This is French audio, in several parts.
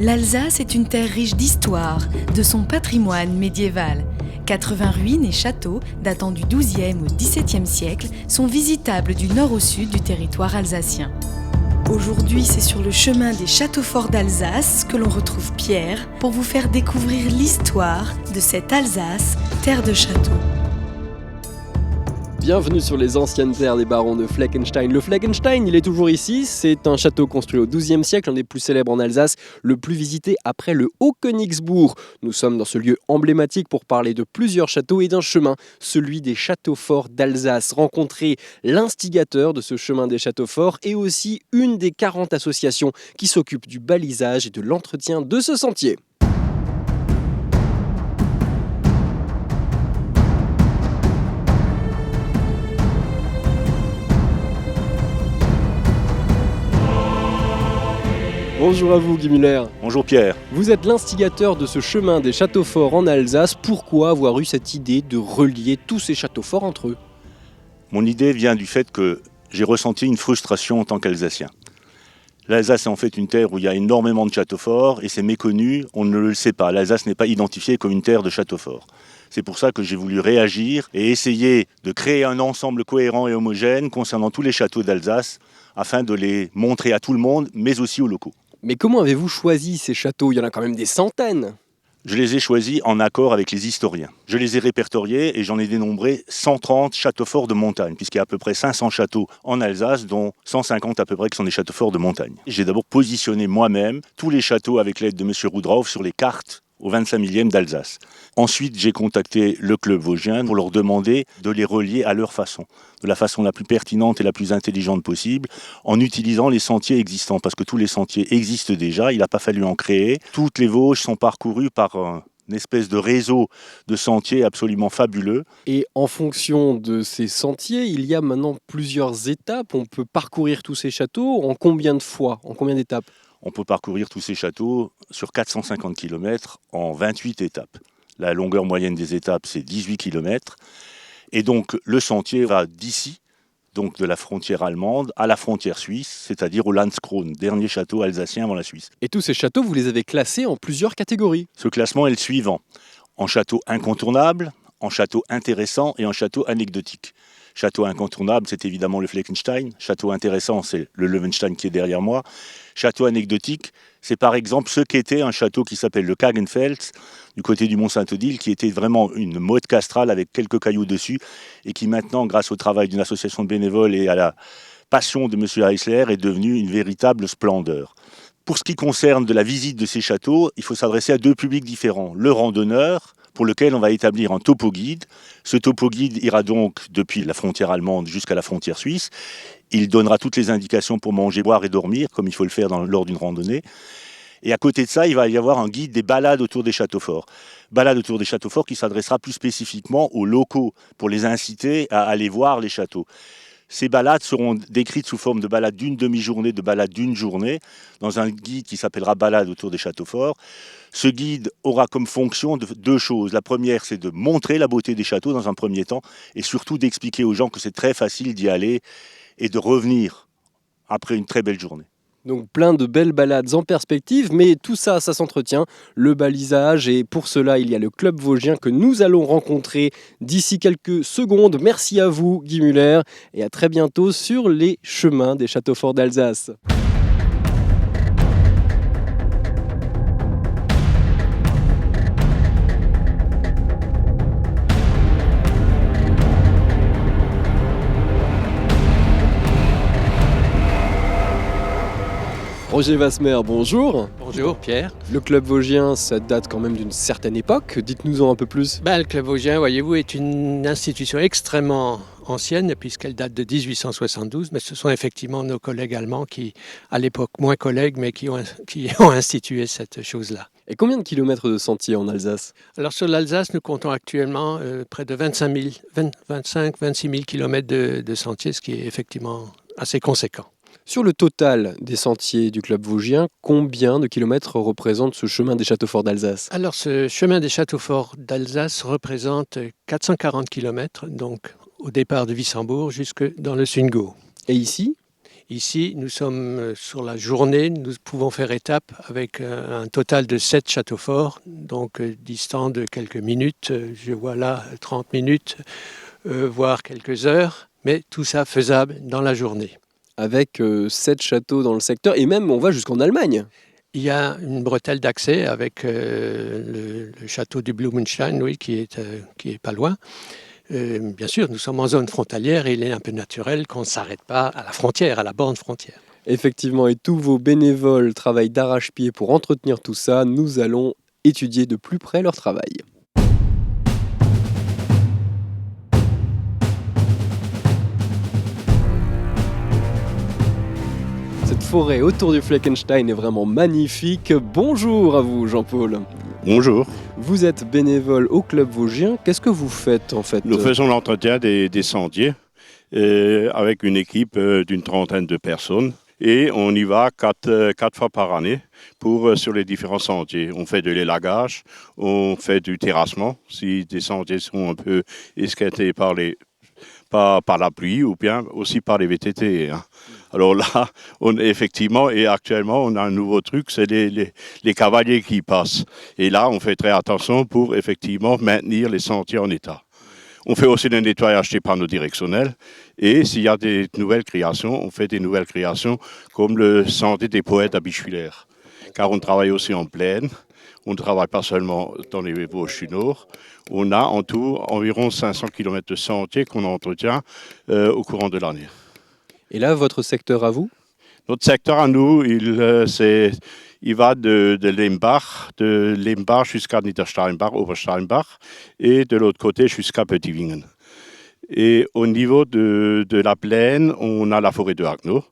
L'Alsace est une terre riche d'histoire, de son patrimoine médiéval. 80 ruines et châteaux datant du XIIe au XVIIe siècle sont visitables du nord au sud du territoire alsacien. Aujourd'hui, c'est sur le chemin des châteaux forts d'Alsace que l'on retrouve Pierre pour vous faire découvrir l'histoire de cette Alsace, terre de châteaux. Bienvenue sur les anciennes terres des barons de Fleckenstein. Le Fleckenstein, il est toujours ici. C'est un château construit au XIIe siècle, l'un des plus célèbres en Alsace, le plus visité après le Haut-Königsbourg. Nous sommes dans ce lieu emblématique pour parler de plusieurs châteaux et d'un chemin, celui des châteaux forts d'Alsace. Rencontrer l'instigateur de ce chemin des châteaux forts et aussi une des 40 associations qui s'occupent du balisage et de l'entretien de ce sentier. Bonjour à vous Guy Muller. Bonjour Pierre. Vous êtes l'instigateur de ce chemin des châteaux forts en Alsace. Pourquoi avoir eu cette idée de relier tous ces châteaux forts entre eux ? Mon idée vient du fait que j'ai ressenti une frustration en tant qu'Alsacien. L'Alsace est en fait une terre où il y a énormément de châteaux forts et c'est méconnu, on ne le sait pas. L'Alsace n'est pas identifiée comme une terre de châteaux forts. C'est pour ça que j'ai voulu réagir et essayer de créer un ensemble cohérent et homogène concernant tous les châteaux d'Alsace afin de les montrer à tout le monde, mais aussi aux locaux. Mais comment avez-vous choisi ces châteaux ? Il y en a quand même des centaines. Je les ai choisis en accord avec les historiens. Je les ai répertoriés et j'en ai dénombré 130 châteaux forts de montagne, puisqu'il y a à peu près 500 châteaux en Alsace, dont 150 à peu près qui sont des châteaux forts de montagne. J'ai d'abord positionné moi-même tous les châteaux avec l'aide de M. Rudrauf sur les cartes au 25 millième d'Alsace. Ensuite, j'ai contacté le club vosgien pour leur demander de les relier à leur façon, de la façon la plus pertinente et la plus intelligente possible, en utilisant les sentiers existants, parce que tous les sentiers existent déjà, il n'a pas fallu en créer. Toutes les Vosges sont parcourues par une espèce de réseau de sentiers absolument fabuleux. Et en fonction de ces sentiers, il y a maintenant plusieurs étapes. On peut parcourir tous ces châteaux en combien de fois, en combien d'étapes ? On peut parcourir tous ces châteaux sur 450 km en 28 étapes. La longueur moyenne des étapes, c'est 18 km. Et donc, le sentier va d'ici, donc de la frontière allemande, à la frontière suisse, c'est-à-dire au Landskron, dernier château alsacien avant la Suisse. Et tous ces châteaux, vous les avez classés en plusieurs catégories. Ce classement est le suivant. En château incontournable, en château intéressant et en château anecdotique. Château incontournable, c'est évidemment le Fleckenstein. Château intéressant, c'est le Löwenstein qui est derrière moi. Château anecdotique, c'est par exemple ce qu'était un château qui s'appelle le Kagenfels, du côté du Mont-Saint-Odile, qui était vraiment une motte castrale avec quelques cailloux dessus, et qui maintenant, grâce au travail d'une association de bénévoles et à la passion de M. Heisler, est devenue une véritable splendeur. Pour ce qui concerne de la visite de ces châteaux, il faut s'adresser à deux publics différents. Le randonneur, pour lequel on va établir un topo-guide. Ce topo-guide ira donc depuis la frontière allemande jusqu'à la frontière suisse. Il donnera toutes les indications pour manger, boire et dormir, comme il faut le faire lors d'une randonnée. Et à côté de ça, il va y avoir un guide des balades autour des châteaux forts. Balades autour des châteaux forts qui s'adressera plus spécifiquement aux locaux, pour les inciter à aller voir les châteaux. Ces balades seront décrites sous forme de balades d'une demi-journée, de balades d'une journée, dans un guide qui s'appellera Balades autour des châteaux forts. Ce guide aura comme fonction deux choses. La première, c'est de montrer la beauté des châteaux dans un premier temps, et surtout d'expliquer aux gens que c'est très facile d'y aller et de revenir après une très belle journée. Donc plein de belles balades en perspective, mais tout ça, ça s'entretient, le balisage, et pour cela, il y a le club vosgien que nous allons rencontrer d'ici quelques secondes. Merci à vous, Guy Muller, et à très bientôt sur les chemins des châteaux forts d'Alsace. Roger Vasmer, bonjour. Bonjour Pierre. Le club vosgien, ça date quand même d'une certaine époque. Dites-nous-en un peu plus. Le club vosgien, voyez-vous, est une institution extrêmement ancienne puisqu'elle date de 1872, mais ce sont effectivement nos collègues allemands qui, à l'époque moins collègues, mais qui ont institué cette chose-là. Et combien de kilomètres de sentiers en Alsace ? Alors sur l'Alsace, nous comptons actuellement près de 25-26 000 kilomètres de sentiers, ce qui est effectivement assez conséquent. Sur le total des sentiers du club vosgien, combien de kilomètres représente ce chemin des châteaux forts d'Alsace ? Alors ce chemin des châteaux forts d'Alsace représente 440 kilomètres, donc au départ de Wissembourg jusque dans le Sundgau. Et ici ? Ici, nous sommes sur la journée, nous pouvons faire étape avec un total de 7 châteaux forts, donc distants de quelques minutes. Je vois là 30 minutes, voire quelques heures, mais tout ça faisable dans la journée. Avec 7 châteaux dans le secteur, et même on va jusqu'en Allemagne. Il y a une bretelle d'accès avec le château du Blumenstein, oui, qui est pas loin. Bien sûr, nous sommes en zone frontalière et il est un peu naturel qu'on ne s'arrête pas à la frontière, à la borne frontière. Effectivement, et tous vos bénévoles travaillent d'arrache-pied pour entretenir tout ça. Nous allons étudier de plus près leur travail. Cette forêt autour du Fleckenstein est vraiment magnifique. Bonjour à vous, Jean-Paul. Bonjour. Vous êtes bénévole au Club Vosgien. Qu'est-ce que vous faites en fait? Nous faisons l'entretien des sentiers avec une équipe d'une trentaine de personnes. Et on y va quatre fois par année sur les différents sentiers. On fait de l'élagage, on fait du terrassement, si des sentiers sont un peu esquintés par la pluie ou bien aussi par les VTT. Hein. Alors là, effectivement, et actuellement, on a un nouveau truc, c'est les cavaliers qui passent. Et là, on fait très attention pour effectivement maintenir les sentiers en état. On fait aussi le nettoyage des panneaux directionnels. Et s'il y a des nouvelles créations, on fait des nouvelles créations comme le sentier des poètes à Bischwiller. Car on travaille aussi en plaine. On ne travaille pas seulement dans les Vosges du Nord. On a en tout environ 500 km de sentiers qu'on entretient au courant de l'année. Et là, votre secteur à vous? Notre secteur à nous, il va de Lembach jusqu'à Niedersteinbach, Obersteinbach, et de l'autre côté jusqu'à Petit-Wingen. Et au niveau de la plaine, on a la forêt de Haguenau.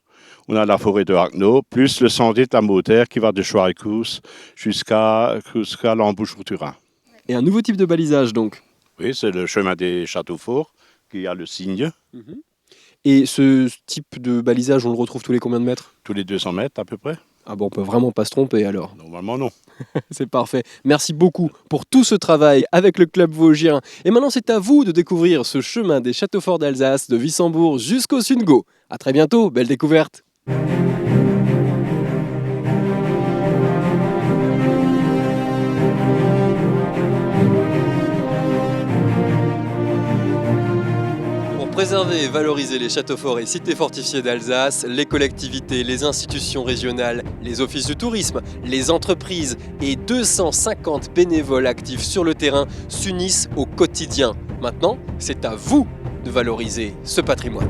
On a la forêt de Haguenau, plus le sentier de la Moteur qui va de Schweighaus jusqu'à l'Embouchure-Turin. Et un nouveau type de balisage donc? Oui, c'est le chemin des châteaux forts qui a le signe. Et ce type de balisage, on le retrouve tous les combien de mètres? Tous les 200 mètres à peu près. Ah bon, on peut vraiment pas se tromper alors. Normalement non. C'est parfait. Merci beaucoup pour tout ce travail avec le Club Vosgien. Et maintenant, c'est à vous de découvrir ce chemin des châteaux forts d'Alsace, de Wissembourg jusqu'au Sundgau. À très bientôt, belle découverte. Pour préserver et valoriser les châteaux forts et cités fortifiées d'Alsace, les collectivités, les institutions régionales, les offices du tourisme, les entreprises et 250 bénévoles actifs sur le terrain s'unissent au quotidien. Maintenant, c'est à vous de valoriser ce patrimoine.